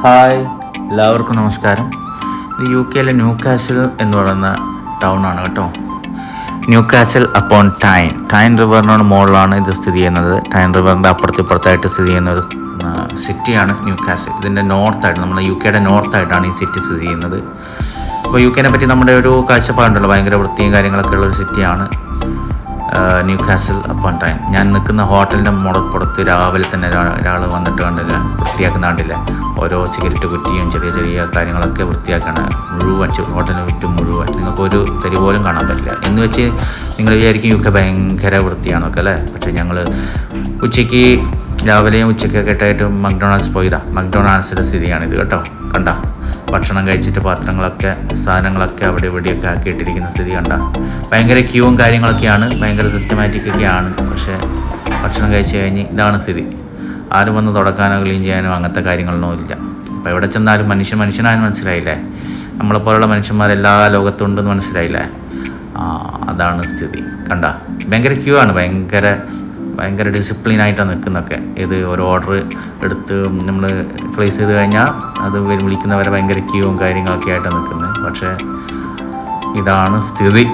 Hi, എല്ലാവർക്കും നമസ്കാരം. ഇത് യു കെയിലെ ന്യൂകാസിൽ എന്ന് പറയുന്ന ടൗൺ ആണ് കേട്ടോ. ന്യൂകാസിൽ അപ്പോൺ ടൈൻ റിവറിനോട് മുകളിലാണ് ഇത് സ്ഥിതി ചെയ്യുന്നത്. ടൈൻ റിവറിൻ്റെ അപ്പുറത്തായിട്ട് സ്ഥിതി ചെയ്യുന്ന ഒരു സിറ്റിയാണ് ന്യൂകാസിൽ. ഇതിൻ്റെ നോർത്തായിട്ട്, നമ്മുടെ യു കെയുടെ നോർത്തായിട്ടാണ് ഈ സിറ്റി സ്ഥിതി ചെയ്യുന്നത്. അപ്പോൾ യു കെനെ പറ്റി നമ്മുടെ ഒരു കാഴ്ചപ്പാടുണ്ടല്ലോ, ഭയങ്കര വൃത്തിയും കാര്യങ്ങളൊക്കെ ഉള്ളൊരു സിറ്റിയാണ് ന്യൂകാസിൽ അപ്പോൺ ടൈൻ. ഞാൻ നിൽക്കുന്ന ഹോട്ടലിൻ്റെ മുടപ്പുറത്ത് രാവിലെ തന്നെ ഒരാൾ വന്നിട്ട് കണ്ടില്ല, വൃത്തിയാക്കുന്ന കണ്ടില്ല. ഓരോ സിഗരറ്റ് കുറ്റിയും ചെറിയ ചെറിയ കാര്യങ്ങളൊക്കെ വൃത്തിയാക്കണം. മുഴുവൻ ഹോട്ടലിന് ചുറ്റും മുഴുവൻ, നിങ്ങൾക്കൊരു തരി പോലും കാണാൻ പറ്റില്ല. എന്ന് വെച്ച് നിങ്ങൾ വിചാരിക്കും യു കെ ഭയങ്കര വൃത്തിയാണൊക്കെ അല്ലേ. പക്ഷേ ഞങ്ങൾ ഉച്ചയ്ക്ക്, രാവിലെയും ഉച്ചയ്ക്കൊക്കെ ആയിട്ട് മക്ഡൊണാൾഡ്സ് പോയതാണ്. മക്ഡൊണാൾഡ്സിൻ്റെ സ്ഥിതിയാണിത് കേട്ടോ. കണ്ട, ഭക്ഷണം കഴിച്ചിട്ട് പാത്രങ്ങളൊക്കെ, സാധനങ്ങളൊക്കെ അവിടെ ഇവിടെയൊക്കെ ആക്കിയിട്ടിരിക്കുന്ന സ്ഥിതി കണ്ട. ഭയങ്കര ക്യൂവും കാര്യങ്ങളൊക്കെയാണ്, ഭയങ്കര സിസ്റ്റമാറ്റിക്കൊക്കെയാണ്. പക്ഷേ ഭക്ഷണം കഴിച്ച് കഴിഞ്ഞ് ഇതാണ് സ്ഥിതി. ആരും വന്ന് തുടക്കാനോ ക്ലീൻ ചെയ്യാനോ അങ്ങനത്തെ കാര്യങ്ങളൊന്നും ഇല്ല. അപ്പോൾ എവിടെ ചെന്നാലും മനുഷ്യനാണെന്ന് മനസ്സിലായില്ലേ. നമ്മളെപ്പോലുള്ള മനുഷ്യന്മാരെല്ലാ ലോകത്തും ഉണ്ടെന്ന് മനസ്സിലായില്ലേ. അതാണ് സ്ഥിതി. കണ്ട, ഭയങ്കര ക്യൂ ആണ്, ഭയങ്കര ഡിസിപ്ലിനായിട്ടാണ് നിൽക്കുന്നതൊക്കെ. ഇത് ഒരു ഓർഡർ എടുത്ത് നമ്മൾ പ്ലേസ് ചെയ്ത് കഴിഞ്ഞാൽ അത് വിളിക്കുന്നവരെ ഭയങ്കര ക്യൂവും കാര്യങ്ങളൊക്കെ ആയിട്ടാണ് നിൽക്കുന്നത്. പക്ഷേ ഇതാണ് സ്ഥിതി.